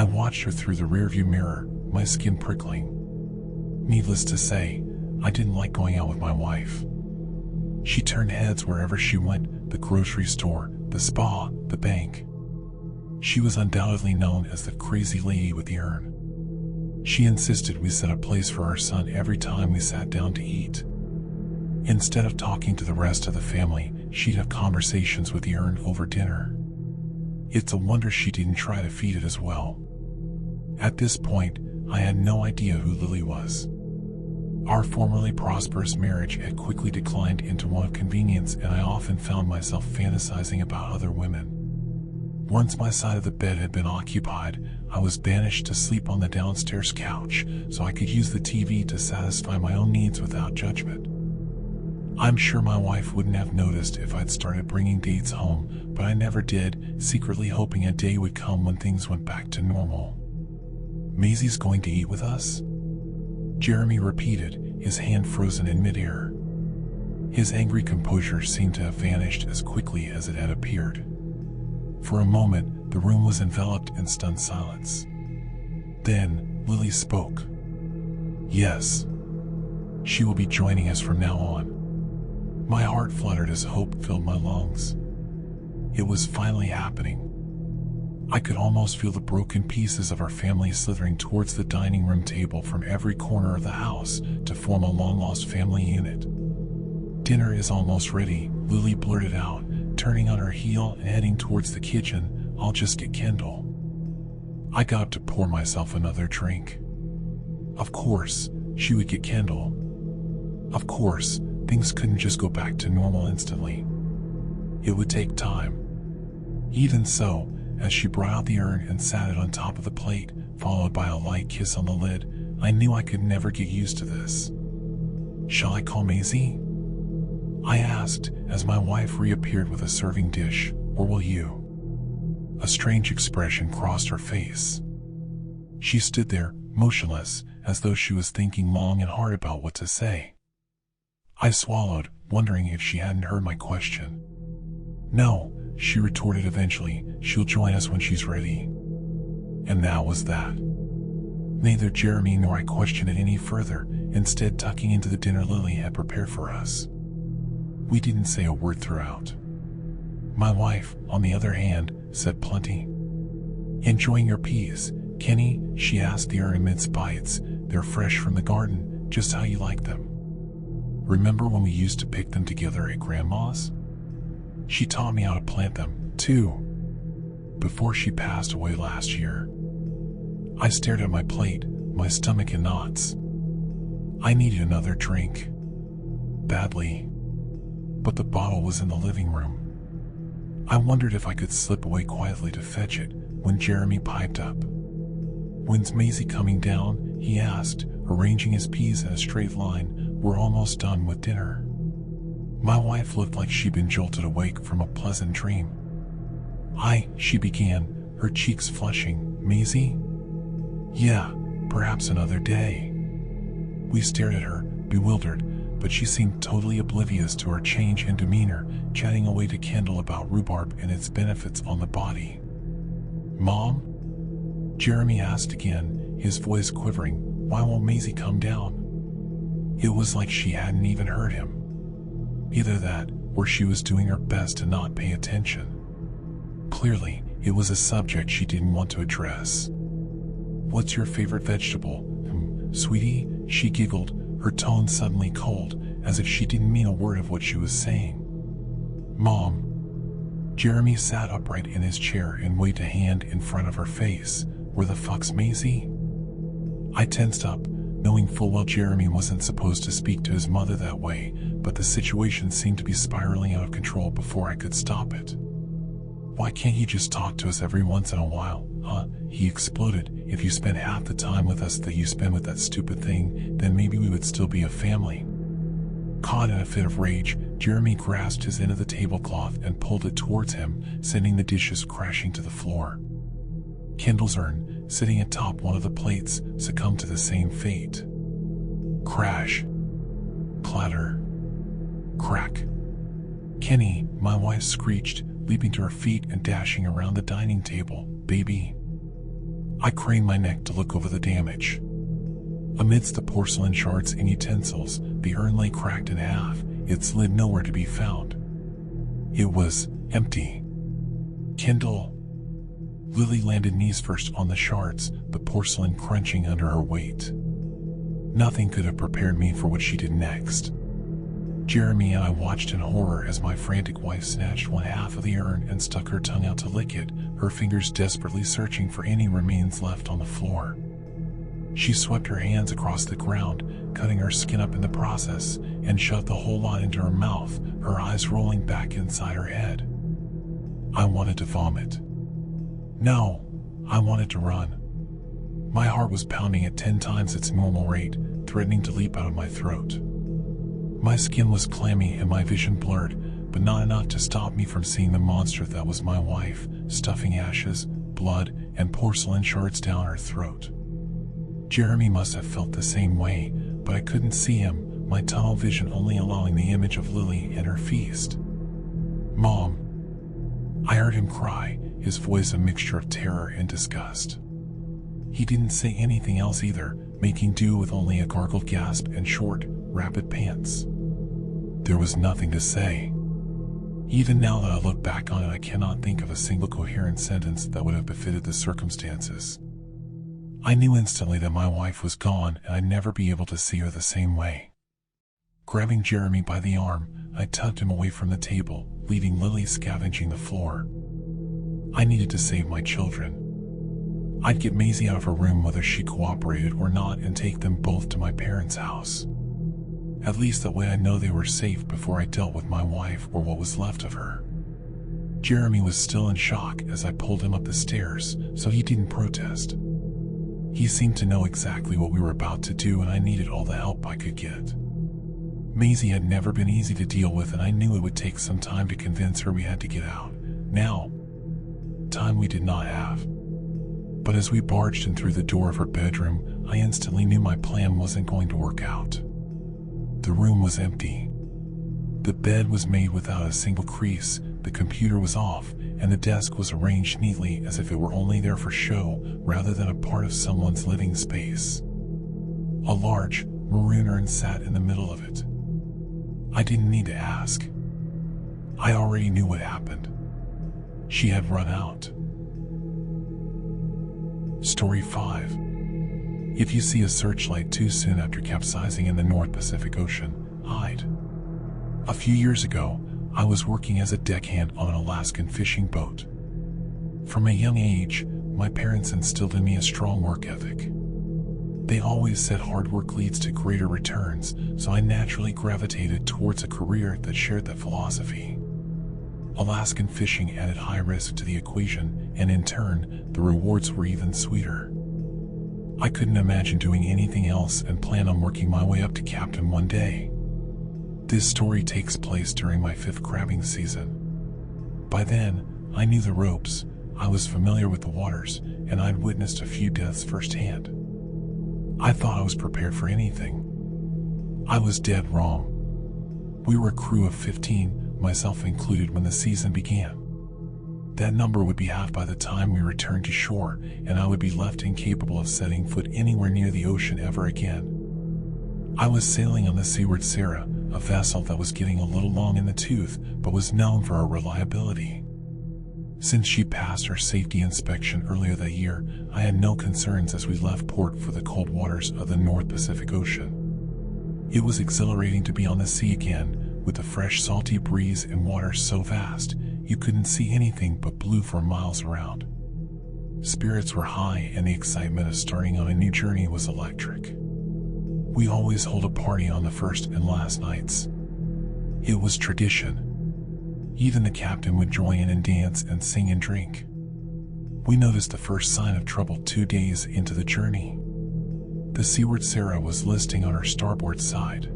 watched her through the rearview mirror, my skin prickling. Needless to say, I didn't like going out with my wife. She turned heads wherever she went, the grocery store, the spa, the bank. She was undoubtedly known as the crazy lady with the urn. She insisted we set a place for our son every time we sat down to eat. Instead of talking to the rest of the family, she'd have conversations with the urn over dinner. It's a wonder she didn't try to feed it as well. At this point, I had no idea who Lily was. Our formerly prosperous marriage had quickly declined into one of convenience, and I often found myself fantasizing about other women. Once my side of the bed had been occupied, I was banished to sleep on the downstairs couch so I could use the TV to satisfy my own needs without judgment. I'm sure my wife wouldn't have noticed if I'd started bringing dates home, but I never did, secretly hoping a day would come when things went back to normal. "Maisie's going to eat with us?" Jeremy repeated, his hand frozen in midair. His angry composure seemed to have vanished as quickly as it had appeared. For a moment, the room was enveloped in stunned silence. Then, Lily spoke. "Yes. She will be joining us from now on." My heart fluttered as hope filled my lungs. It was finally happening. I could almost feel the broken pieces of our family slithering towards the dining room table from every corner of the house to form a long-lost family unit. "Dinner is almost ready," Lily blurted out, turning on her heel and heading towards the kitchen. "I'll just get Kendall." I got up to pour myself another drink. Of course, she would get Kendall. Of course, things couldn't just go back to normal instantly. It would take time. Even so, as she brought out the urn and sat it on top of the plate, followed by a light kiss on the lid, I knew I could never get used to this. "Shall I call Maisie?" I asked, as my wife reappeared with a serving dish. "Or will you?" A strange expression crossed her face. She stood there, motionless, as though she was thinking long and hard about what to say. I swallowed, wondering if she hadn't heard my question. "No," she retorted eventually, "she'll join us when she's ready." And that was that. Neither Jeremy nor I questioned it any further, instead tucking into the dinner Lily had prepared for us. We didn't say a word throughout. My wife, on the other hand, said plenty. "Enjoying your peas, Kenny?" she asked the urn amidst bites. "They're fresh from the garden, just how you like them. Remember when we used to pick them together at Grandma's? She taught me how to plant them, too, before she passed away last year." I stared at my plate, my stomach in knots. I needed another drink. Badly. But the bottle was in the living room. I wondered if I could slip away quietly to fetch it when Jeremy piped up. "When's Maisie coming down?" he asked, arranging his peas in a straight line. "We're almost done with dinner." My wife looked like she'd been jolted awake from a pleasant dream. She began, her cheeks flushing. "Maisie?" "Yeah, perhaps another day." We stared at her, bewildered, but she seemed totally oblivious to our change in demeanor, chatting away to Kendall about rhubarb and its benefits on the body. "Mom?" Jeremy asked again, his voice quivering. "Why won't Maisie come down?" It was like she hadn't even heard him. Either that, or she was doing her best to not pay attention. Clearly, it was a subject she didn't want to address. "What's your favorite vegetable, sweetie?" she giggled, her tone suddenly cold, as if she didn't mean a word of what she was saying. "Mom." Jeremy sat upright in his chair and waved a hand in front of her face. "Where the fuck's Maisie?" I tensed up, knowing full well Jeremy wasn't supposed to speak to his mother that way, but the situation seemed to be spiraling out of control before I could stop it. "Why can't you just talk to us every once in a while, huh?" he exploded. "If you spent half the time with us that you spend with that stupid thing, then maybe we would still be a family." Caught in a fit of rage, Jeremy grasped his end of the tablecloth and pulled it towards him, sending the dishes crashing to the floor. Kendall's urn, sitting atop one of the plates, succumbed to the same fate. Crash. Clatter. Crack. "Kenny," my wife screeched, leaping to her feet and dashing around the dining table. "Baby." I craned my neck to look over the damage. Amidst the porcelain shards and utensils, the urn lay cracked in half, its lid nowhere to be found. It was empty. Kindle. Lily landed knees first on the shards, the porcelain crunching under her weight. Nothing could have prepared me for what she did next. Jeremy and I watched in horror as my frantic wife snatched one half of the urn and stuck her tongue out to lick it, her fingers desperately searching for any remains left on the floor. She swept her hands across the ground, cutting her skin up in the process, and shoved the whole lot into her mouth, her eyes rolling back inside her head. I wanted to vomit. No, I wanted to run. My heart was pounding at 10 times its normal rate, threatening to leap out of my throat. My skin was clammy and my vision blurred, but not enough to stop me from seeing the monster that was my wife, stuffing ashes, blood, and porcelain shards down her throat. Jeremy must have felt the same way, but I couldn't see him, my tunnel vision only allowing the image of Lily and her feast. "Mom." I heard him cry, his voice a mixture of terror and disgust. He didn't say anything else either, making do with only a gargled gasp and short, rapid pants. There was nothing to say. Even now that I look back on it, I cannot think of a single coherent sentence that would have befitted the circumstances. I knew instantly that my wife was gone and I'd never be able to see her the same way. Grabbing Jeremy by the arm, I tugged him away from the table, leaving Lily scavenging the floor. I needed to save my children. I'd get Maisie out of her room whether she cooperated or not and take them both to my parents' house. At least that way I know they were safe before I dealt with my wife or what was left of her. Jeremy was still in shock as I pulled him up the stairs, so he didn't protest. He seemed to know exactly what we were about to do and I needed all the help I could get. Maisie had never been easy to deal with and I knew it would take some time to convince her we had to get out. Now, time we did not have. But as we barged in through the door of her bedroom, I instantly knew my plan wasn't going to work out. The room was empty. The bed was made without a single crease, the computer was off, and the desk was arranged neatly as if it were only there for show rather than a part of someone's living space. A large, maroon urn sat in the middle of it. I didn't need to ask. I already knew what happened. She had run out. Story 5. If you see a searchlight too soon after capsizing in the North Pacific Ocean, hide. A few years ago, I was working as a deckhand on an Alaskan fishing boat. From a young age, my parents instilled in me a strong work ethic. They always said hard work leads to greater returns, so I naturally gravitated towards a career that shared that philosophy. Alaskan fishing added high risk to the equation, and in turn, the rewards were even sweeter. I couldn't imagine doing anything else and planned on working my way up to captain one day. This story takes place during my 5th crabbing season. By then, I knew the ropes, I was familiar with the waters, and I'd witnessed a few deaths firsthand. I thought I was prepared for anything. I was dead wrong. We were a crew of 15, myself included, when the season began. That number would be halved by the time we returned to shore, and I would be left incapable of setting foot anywhere near the ocean ever again. I was sailing on the Seaward Sarah, a vessel that was getting a little long in the tooth, but was known for her reliability. Since she passed her safety inspection earlier that year, I had no concerns as we left port for the cold waters of the North Pacific Ocean. It was exhilarating to be on the sea again, with the fresh salty breeze and waters so vast, you couldn't see anything but blue for miles around. Spirits were high and the excitement of starting on a new journey was electric. We always hold a party on the first and last nights. It was tradition. Even the captain would join in and dance and sing and drink. We noticed the first sign of trouble 2 days into the journey. The Seaward Sarah was listing on her starboard side.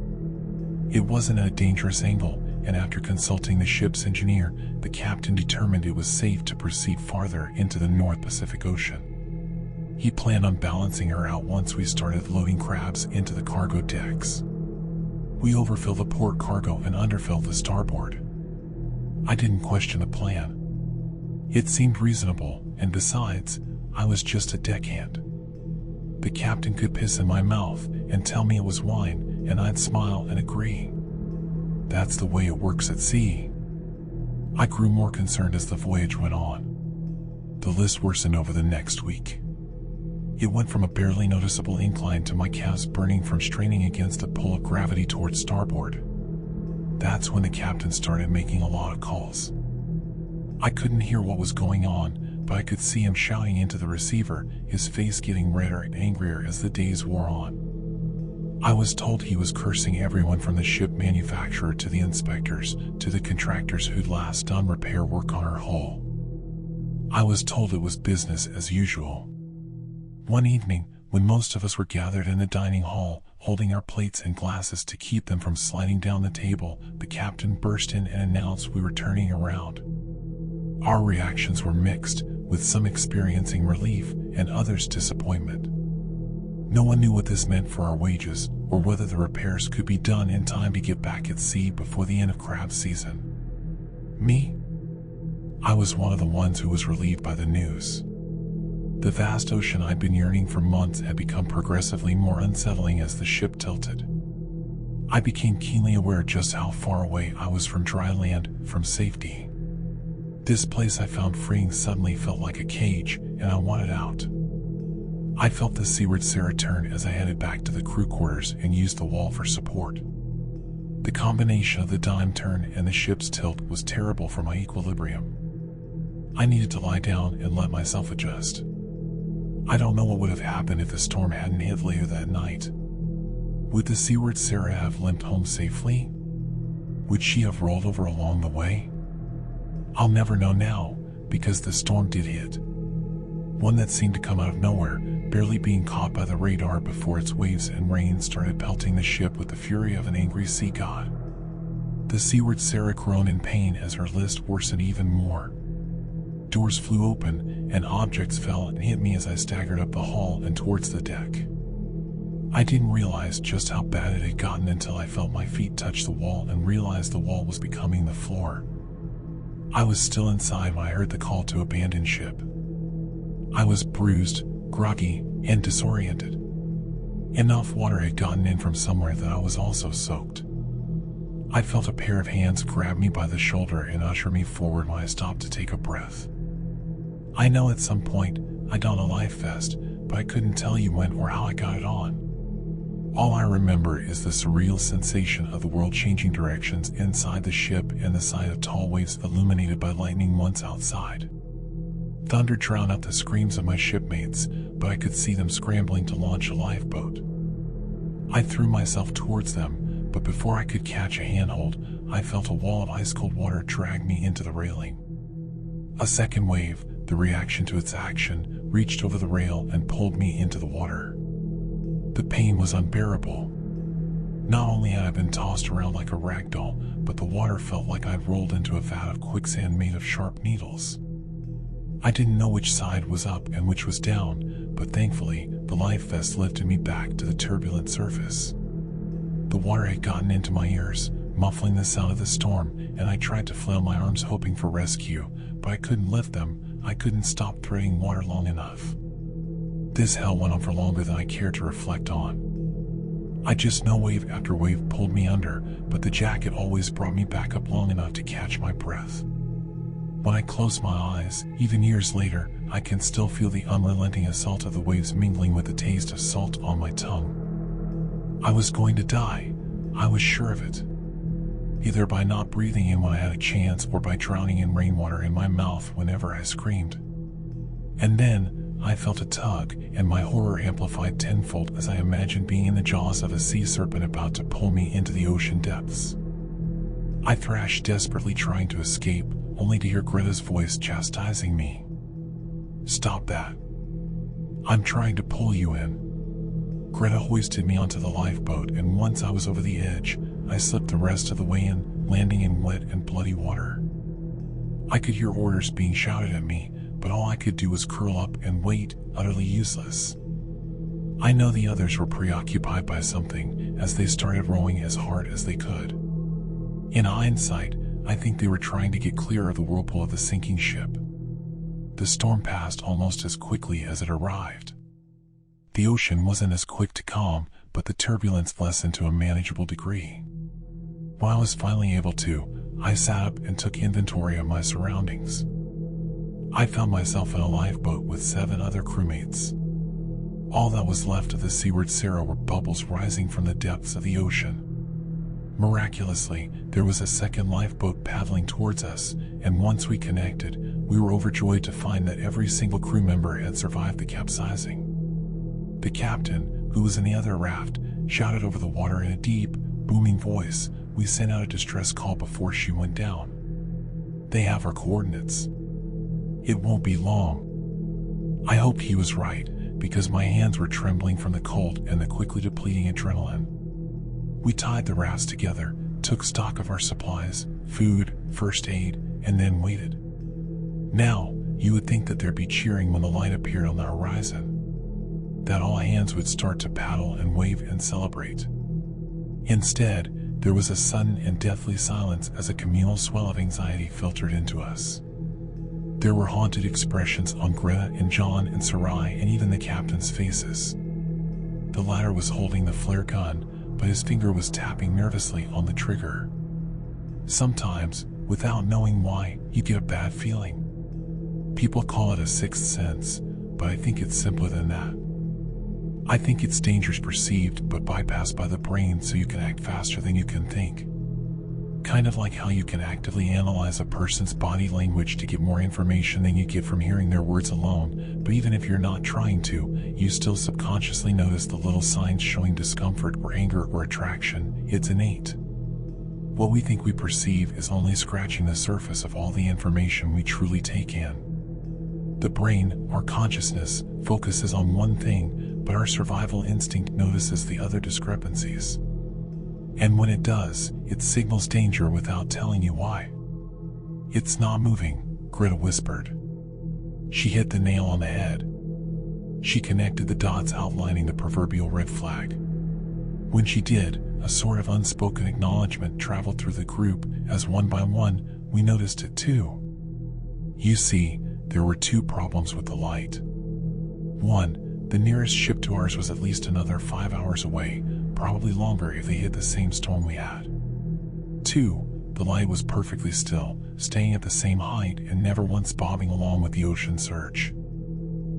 It wasn't at a dangerous angle, and after consulting the ship's engineer, the captain determined it was safe to proceed farther into the North Pacific Ocean. He planned on balancing her out once we started loading crabs into the cargo decks. We overfill the port cargo and underfill the starboard. I didn't question the plan. It seemed reasonable, and besides, I was just a deckhand. The captain could piss in my mouth and tell me it was wine, and I'd smile and agree. That's the way it works at sea. I grew more concerned as the voyage went on. The list worsened over the next week. It went from a barely noticeable incline to my calves burning from straining against the pull of gravity towards starboard. That's when the captain started making a lot of calls. I couldn't hear what was going on, but I could see him shouting into the receiver, his face getting redder and angrier as the days wore on. I was told he was cursing everyone from the ship manufacturer to the inspectors to the contractors who'd last done repair work on our hull. I was told it was business as usual. One evening, when most of us were gathered in the dining hall, holding our plates and glasses to keep them from sliding down the table, the captain burst in and announced we were turning around. Our reactions were mixed, with some experiencing relief and others disappointment. No one knew what this meant for our wages, or whether the repairs could be done in time to get back at sea before the end of crab season. Me? I was one of the ones who was relieved by the news. The vast ocean I'd been yearning for months had become progressively more unsettling as the ship tilted. I became keenly aware just how far away I was from dry land, from safety. This place I found freeing suddenly felt like a cage, and I wanted out. I felt the seaward Sarah turn as I headed back to the crew quarters and used the wall for support. The combination of the dime turn and the ship's tilt was terrible for my equilibrium. I needed to lie down and let myself adjust. I don't know what would have happened if the storm hadn't hit later that night. Would the seaward Sarah have limped home safely? Would she have rolled over along the way? I'll never know now, because the storm did hit. One that seemed to come out of nowhere, barely being caught by the radar before its waves and rain started pelting the ship with the fury of an angry sea god. The seaward Sarah groaned in pain as her list worsened even more. Doors flew open, and objects fell and hit me as I staggered up the hall and towards the deck. I didn't realize just how bad it had gotten until I felt my feet touch the wall and realized the wall was becoming the floor. I was still inside when I heard the call to abandon ship. I was bruised, groggy, and disoriented. Enough water had gotten in from somewhere that I was also soaked. I felt a pair of hands grab me by the shoulder and usher me forward when I stopped to take a breath. I know at some point I donned a life vest, but I couldn't tell you when or how I got it on. All I remember is the surreal sensation of the world changing directions inside the ship and the sight of tall waves illuminated by lightning once outside. Thunder drowned out the screams of my shipmates, but I could see them scrambling to launch a lifeboat. I threw myself towards them, but before I could catch a handhold, I felt a wall of ice-cold water drag me into the railing. A second wave, the reaction to its action, reached over the rail and pulled me into the water. The pain was unbearable. Not only had I been tossed around like a rag doll, but the water felt like I'd rolled into a vat of quicksand made of sharp needles. I didn't know which side was up and which was down, but thankfully, the life vest lifted me back to the turbulent surface. The water had gotten into my ears, muffling the sound of the storm, and I tried to flail my arms hoping for rescue, but I couldn't lift them. I couldn't stop treading water long enough. This hell went on for longer than I cared to reflect on. I just know wave after wave pulled me under, but the jacket always brought me back up long enough to catch my breath. When I close my eyes, even years later, I can still feel the unrelenting assault of the waves mingling with the taste of salt on my tongue. I was going to die. I was sure of it. Either by not breathing in when I had a chance or by drowning in rainwater in my mouth whenever I screamed. And then, I felt a tug, and my horror amplified tenfold as I imagined being in the jaws of a sea serpent about to pull me into the ocean depths. I thrashed desperately trying to escape, only to hear Greta's voice chastising me. "Stop that. I'm trying to pull you in." Greta hoisted me onto the lifeboat, and once I was over the edge, I slipped the rest of the way in, landing in wet and bloody water. I could hear orders being shouted at me, but all I could do was curl up and wait, utterly useless. I know the others were preoccupied by something, as they started rowing as hard as they could. In hindsight, I think they were trying to get clear of the whirlpool of the sinking ship. The storm passed almost as quickly as it arrived. The ocean wasn't as quick to calm, but the turbulence lessened to a manageable degree. When I was finally able to, I sat up and took inventory of my surroundings. I found myself in a lifeboat with 7 other crewmates. All that was left of the Seaward Sarah were bubbles rising from the depths of the ocean. Miraculously, there was a second lifeboat paddling towards us, and once we connected, we were overjoyed to find that every single crew member had survived the capsizing. The captain, who was in the other raft, shouted over the water in a deep, booming voice. We sent out a distress call before she went down. They have our coordinates. It won't be long. I hoped he was right, because my hands were trembling from the cold and the quickly depleting adrenaline. We tied the rafts together, took stock of our supplies, food, first aid, and then waited. Now, you would think that there'd be cheering when the light appeared on the horizon, that all hands would start to paddle and wave and celebrate. Instead, there was a sudden and deathly silence as a communal swell of anxiety filtered into us. There were haunted expressions on Greta and John and Sarai and even the captain's faces. The latter was holding the flare gun, but his finger was tapping nervously on the trigger. Sometimes, without knowing why, you get a bad feeling. People call it a sixth sense, but I think it's simpler than that. I think it's dangers perceived but bypassed by the brain so you can act faster than you can think. Kind of like how you can actively analyze a person's body language to get more information than you get from hearing their words alone, but even if you're not trying to, you still subconsciously notice the little signs showing discomfort or anger or attraction. It's innate. What we think we perceive is only scratching the surface of all the information we truly take in. The brain, our consciousness, focuses on one thing, but our survival instinct notices the other discrepancies. And when it does, it signals danger without telling you why. "It's not moving," Greta whispered. She hit the nail on the head. She connected the dots outlining the proverbial red flag. When she did, a sort of unspoken acknowledgement traveled through the group as one by one, we noticed it too. You see, there were 2 problems with the light. 1, the nearest ship to ours was at least another 5 hours away, probably longer if they hit the same storm we had. 2, the light was perfectly still, staying at the same height and never once bobbing along with the ocean surge.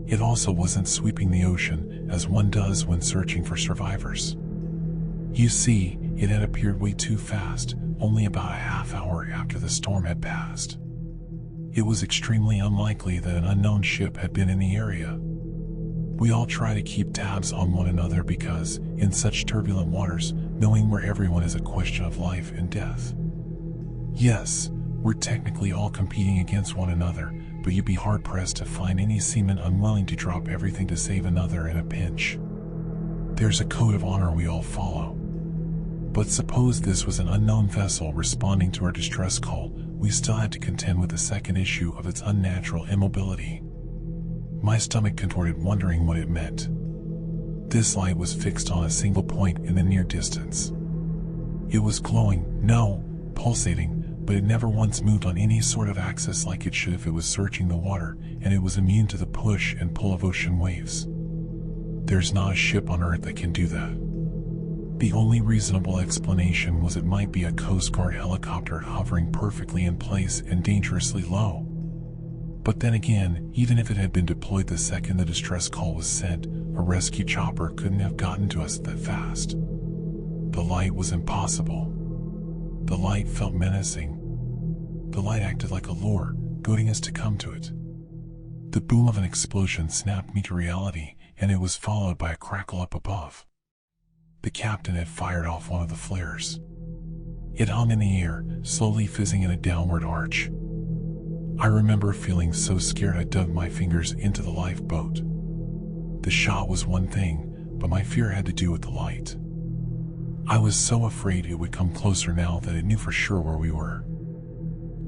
It also wasn't sweeping the ocean, as one does when searching for survivors. You see, it had appeared way too fast, only about a half hour after the storm had passed. It was extremely unlikely that an unknown ship had been in the area. We all try to keep tabs on one another because, in such turbulent waters, knowing where everyone is a question of life and death. Yes, we're technically all competing against one another, but you'd be hard-pressed to find any seaman unwilling to drop everything to save another in a pinch. There's a code of honor we all follow. But suppose this was an unknown vessel responding to our distress call, we still had to contend with the second issue of its unnatural immobility. My stomach contorted, wondering what it meant. This light was fixed on a single point in the near distance. It was glowing, no, pulsating, but it never once moved on any sort of axis like it should if it was searching the water, and it was immune to the push and pull of ocean waves. There's not a ship on Earth that can do that. The only reasonable explanation was it might be a Coast Guard helicopter hovering perfectly in place and dangerously low. But then again, even if it had been deployed the second the distress call was sent, a rescue chopper couldn't have gotten to us that fast. The light was impossible. The light felt menacing. The light acted like a lure, goading us to come to it. The boom of an explosion snapped me to reality, and it was followed by a crackle up above. The captain had fired off one of the flares. It hung in the air, slowly fizzing in a downward arch. I remember feeling so scared I dug my fingers into the lifeboat. The shot was one thing, but my fear had to do with the light. I was so afraid it would come closer now that it knew for sure where we were.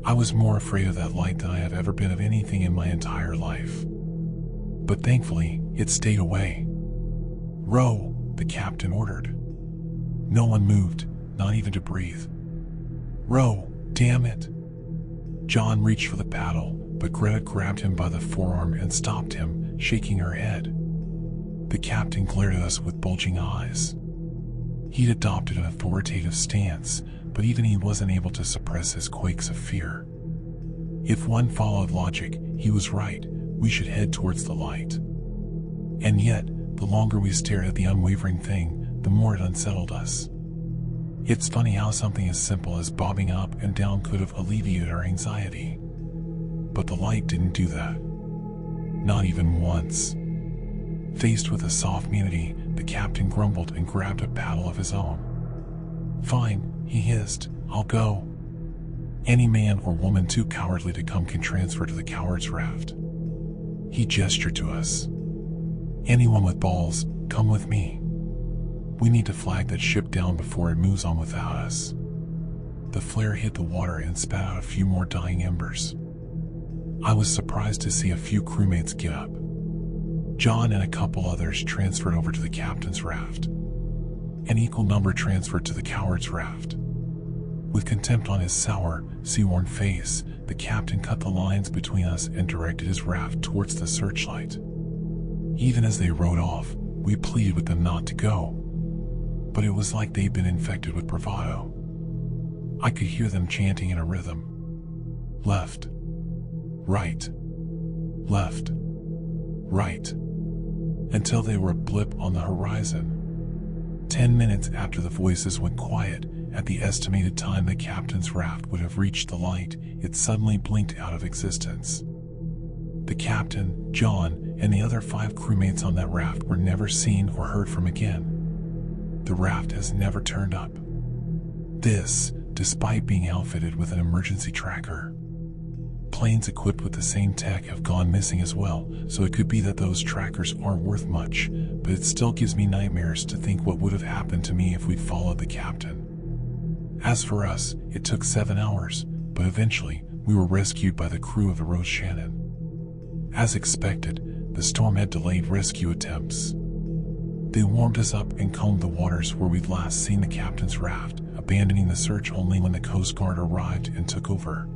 I was more afraid of that light than I have ever been of anything in my entire life. But thankfully, it stayed away. "Row," the captain ordered. No one moved, not even to breathe. "Row, damn it." John reached for the paddle, but Greta grabbed him by the forearm and stopped him, shaking her head. The captain glared at us with bulging eyes. He'd adopted an authoritative stance, but even he wasn't able to suppress his quakes of fear. If one followed logic, he was right. We should head towards the light. And yet, the longer we stared at the unwavering thing, the more it unsettled us. It's funny how something as simple as bobbing up and down could have alleviated our anxiety. But the light didn't do that. Not even once. Faced with a soft immunity, the captain grumbled and grabbed a paddle of his own. "Fine," he hissed, "I'll go. Any man or woman too cowardly to come can transfer to the coward's raft." He gestured to us. "Anyone with balls, come with me. We need to flag that ship down before it moves on without us." The flare hit the water and spat out a few more dying embers. I was surprised to see a few crewmates get up. John and a couple others transferred over to the captain's raft. An equal number transferred to the coward's raft. With contempt on his sour, sea-worn face, the captain cut the lines between us and directed his raft towards the searchlight. Even as they rowed off, we pleaded with them not to go. But it was like they'd been infected with bravado. I could hear them chanting in a rhythm. Left. Right. Left. Right. Until they were a blip on the horizon. 10 minutes after the voices went quiet, at the estimated time the captain's raft would have reached the light, it suddenly blinked out of existence. The captain, John, and the other 5 crewmates on that raft were never seen or heard from again. The raft has never turned up. This, despite being outfitted with an emergency tracker. Planes equipped with the same tech have gone missing as well, so it could be that those trackers aren't worth much, but it still gives me nightmares to think what would have happened to me if we'd followed the captain. As for us, it took 7 hours, but eventually, we were rescued by the crew of the Rose Shannon. As expected, the storm had delayed rescue attempts. They warmed us up and combed the waters where we'd last seen the captain's raft, abandoning the search only when the Coast Guard arrived and took over.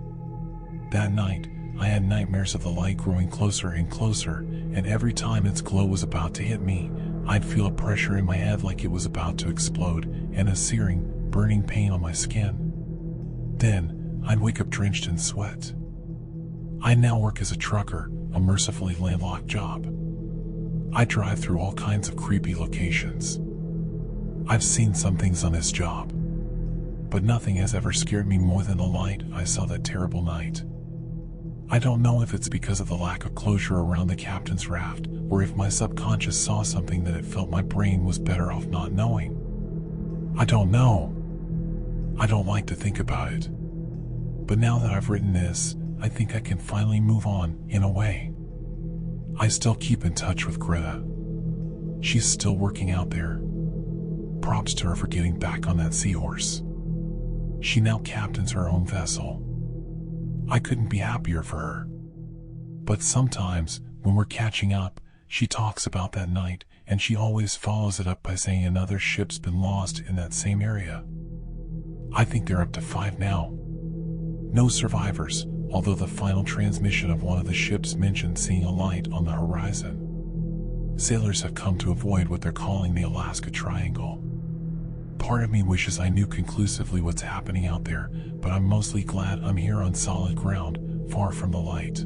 That night, I had nightmares of the light growing closer and closer, and every time its glow was about to hit me, I'd feel a pressure in my head like it was about to explode, and a searing, burning pain on my skin. Then, I'd wake up drenched in sweat. I now work as a trucker, a mercifully landlocked job. I drive through all kinds of creepy locations. I've seen some things on this job, but nothing has ever scared me more than the light I saw that terrible night. I don't know if it's because of the lack of closure around the captain's raft, or if my subconscious saw something that it felt my brain was better off not knowing. I don't know. I don't like to think about it. But now that I've written this, I think I can finally move on, in a way. I still keep in touch with Greta. She's still working out there. Props to her for getting back on that seahorse. She now captains her own vessel. I couldn't be happier for her. But sometimes, when we're catching up, she talks about that night, and she always follows it up by saying another ship's been lost in that same area. I think they're up to 5 now. No survivors, although the final transmission of one of the ships mentioned seeing a light on the horizon. Sailors have come to avoid what they're calling the Alaska Triangle. Part of me wishes I knew conclusively what's happening out there, but I'm mostly glad I'm here on solid ground, far from the light.